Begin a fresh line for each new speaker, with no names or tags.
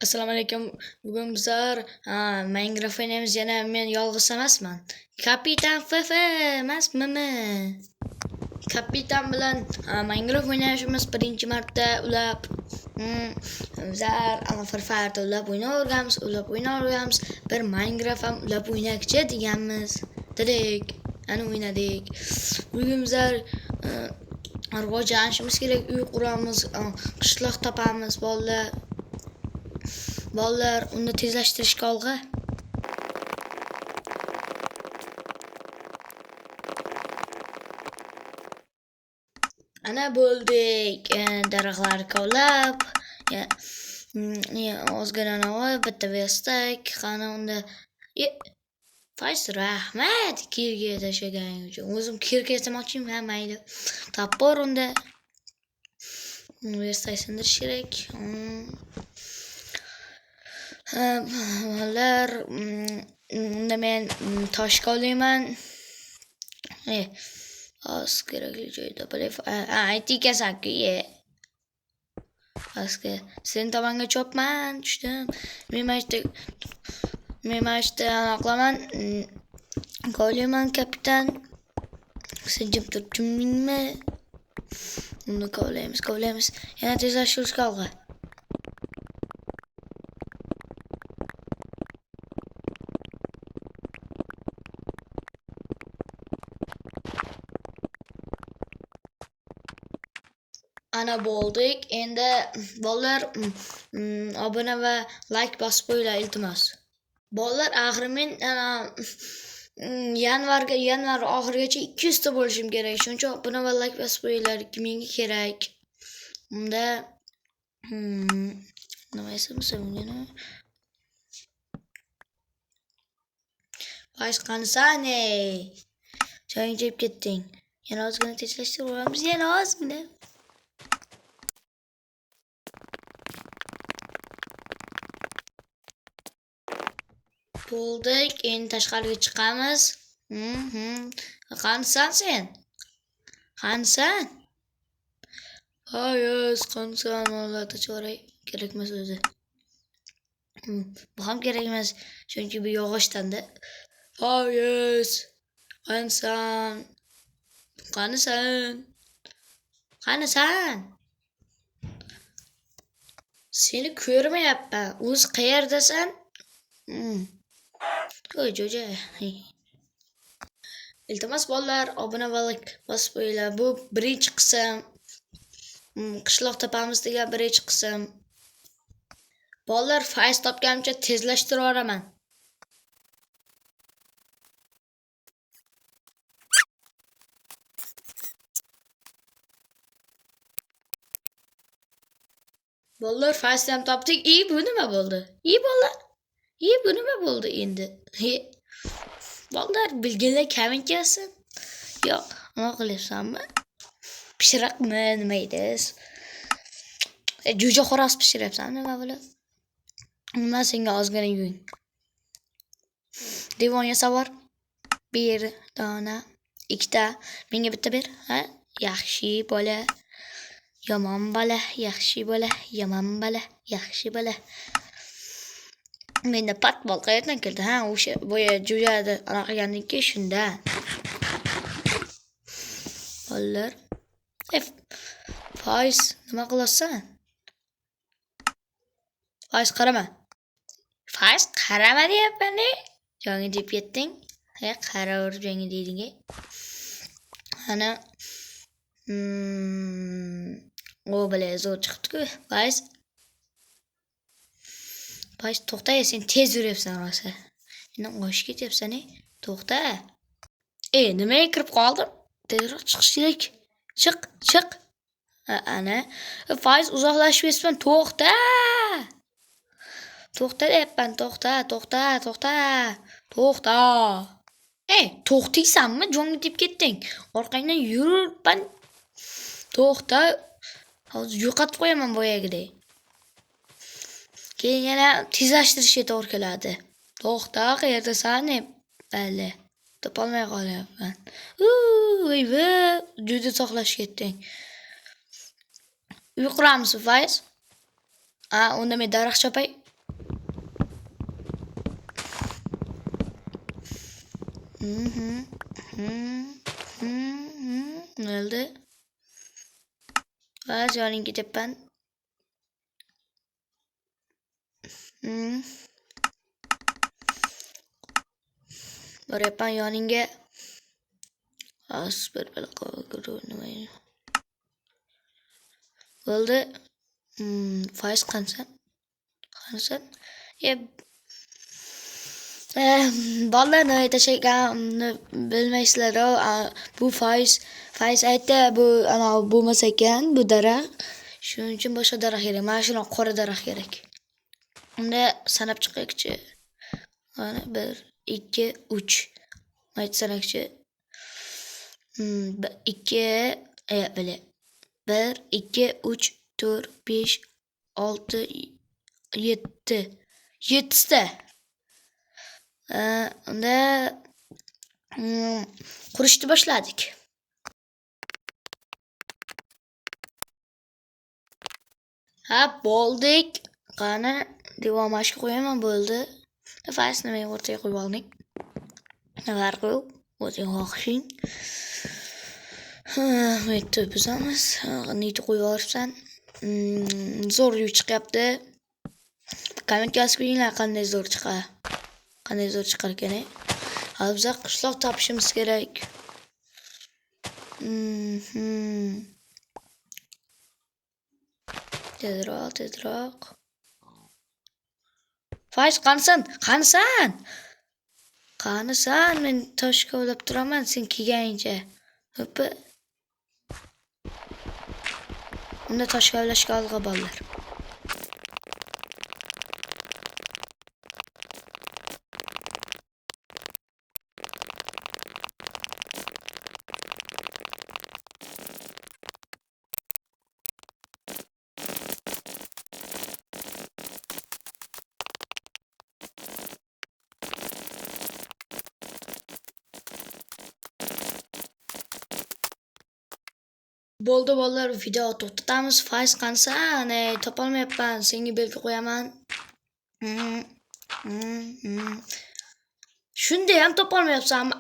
Assalomu alaykum. Bugun bizlar Minecraft o'ynaymiz. Yana men yolg'iz emasman. Kapitan FF emasmi? Kapitan bilan Minecraft o'ynashimiz birinchi marta ulab. Bizlar Free Fire'da ulab o'ynaveramiz. Bir Minecraft ham ulab o'ynakchi deganmiz. Dedik. Ana o'ynadik. Bugun bizlar rivojlanishimiz kerak. Uy quramiz, qishloq topamiz, bolalar. Bolalar, uni tezlashtirishga olg'a. Ana bo'ldik. Daraxtlar kovlab, ozgina bitta vestak. Qani unda Fayz rahmat kirga tashlaganing uchun. O'zim kirga yasamoqchiman, mayli. Topor unda. Vestak sindirish kerak. Bolalar, unda men toshga olayman. Az kerakli joyda aytikasanku, Aska sen tomonga chopman, tushdim. Men mana shu anaqilaman. Kovlayman kapitan. Sen jim turib jimingmi? Uni kovlaymiz. Yana tezlashtirishga olg'a. Ana bo'ldik. Endi bolalar obuna va like bosib qo'yinglar iltimos. Bolalar, axir men yanvar oxirigacha 200 ta bo'lishim kerak. Shuning uchun obuna va like bosib qo'yinglar. Menga kerak. Unda nima esimsa buni? Fayz qanisan, joyingga jeb ketding. Yana ozgina tezlashtirib olamiz. Yana ozgina. Bo'ldik. Endi tashqariga chiqamiz. Qanisan sen? Qanisan? Hayes, qanisan? Olatda choray kerakmas o'zi. Bu ham kerak emas, chunki bu yog'ochdan-da. Hayes. Qanisan? Seni ko'rmayapman. O'zi qayerdasan? Jo'ja. Iltimos bolalar, obuna va like bosib qo'yinglar. Bu birinchi qism. Qishloq topamiz degan birinchi qism. Bolalar, Fayz topganimcha tezlashtirib yuboraman. Bolalar, Fayzni ham topdik. Bu nima bo'ldi? Bu nima bo'ldi endi? Bolalar, bilganlar komment yozsin. Yo'q, nima qilyapsanmi? Pishiriqmi, nima ediz? Jo'ja xo'roz pishiryapsan, nima bo'ladi? Nima senga ozgina yuing. Devon yasavor. Bir dona, ikkita. Menga bitta ber, ha? Yaxshi bola. Yomon bola, yaxshi bola, yomon bola, yaxshi bola. Menda patbol qayerdan keldi? O'sha boya jo'jada anaqa qilganniki shunda. Bolalar, Fayz, nima qilasan? Fayz qarama. Fayz qarama deyapman. Joyingga deb ketding. Qaraver joyingga deyding. Ana o bile zo'r chiqdi-ku. Fayz, to'xta, sen tez yuribsan rosa. Mendan qochib ketyapsan, To'xta. Nimaga kirib qoldim? Tezroq chiqish kerak. Chiq. Ana, Fayz uzoqlashmayapsan. To'xta deyapman. To'xta. To'xtaysanmi? Jo'ngga deb ketding. Orqangdan yuribman. To'xta. Hozir yo'qotib qo'yaman boyagidek. Keyin yana tezlashtirishga to'g'ri keladi. To'xta, qayerdasan? Bali. Topolmay qolyapman. Juda uzoqlashib ketding. Uy quramiz, Fayz? Unda men daraxt chopay. Ne oldu? Vaz yoning ketyapman. Boryapman yoningga. Bir nima bo'ldi? Foiz qansan? Bolalarni aytishganimni bilmaysizlar. Bu foiz aytdi, bu ana bo'lmas ekan, bu daraxt. Shuning uchun boshqa daraxt kerak. Mana shuna qora daraxt kerak. Unda sanab chiqaylikchi. Mana 1 2 3. Mayt sanakchi. 2 böyle 1 2 3 4 5 6 7. 7'de. Unda qurishni boshladik. Ha, bo'ldik. Qani, devam mashq qo'yaman bo'ldi. Faqat nima o'rtaga qo'yib oldik. Farqi yo'q. O'zing xohishing. Bitta buzamiz. Niyat qo'yib yuboribsan. Zo'r chiqyapti. Kommentga yozib qo'yinglar qanday zo'r chiqar. Qanday zo'r chiqar ekan. Hali biz qishloq topishimiz kerak. Tezroq. Faiz qanisan? Qanisan? Men tosh kovlab turaman sen kelganingcha. Hoppa. Unda tosh kovlashga olg'a bolalar. Bo'ldi bolalar, video to'xtatamiz. Faiz qansan? Topolmayapman. Senga belgi qo'yaman. Shunda ham topolmayapsanmi?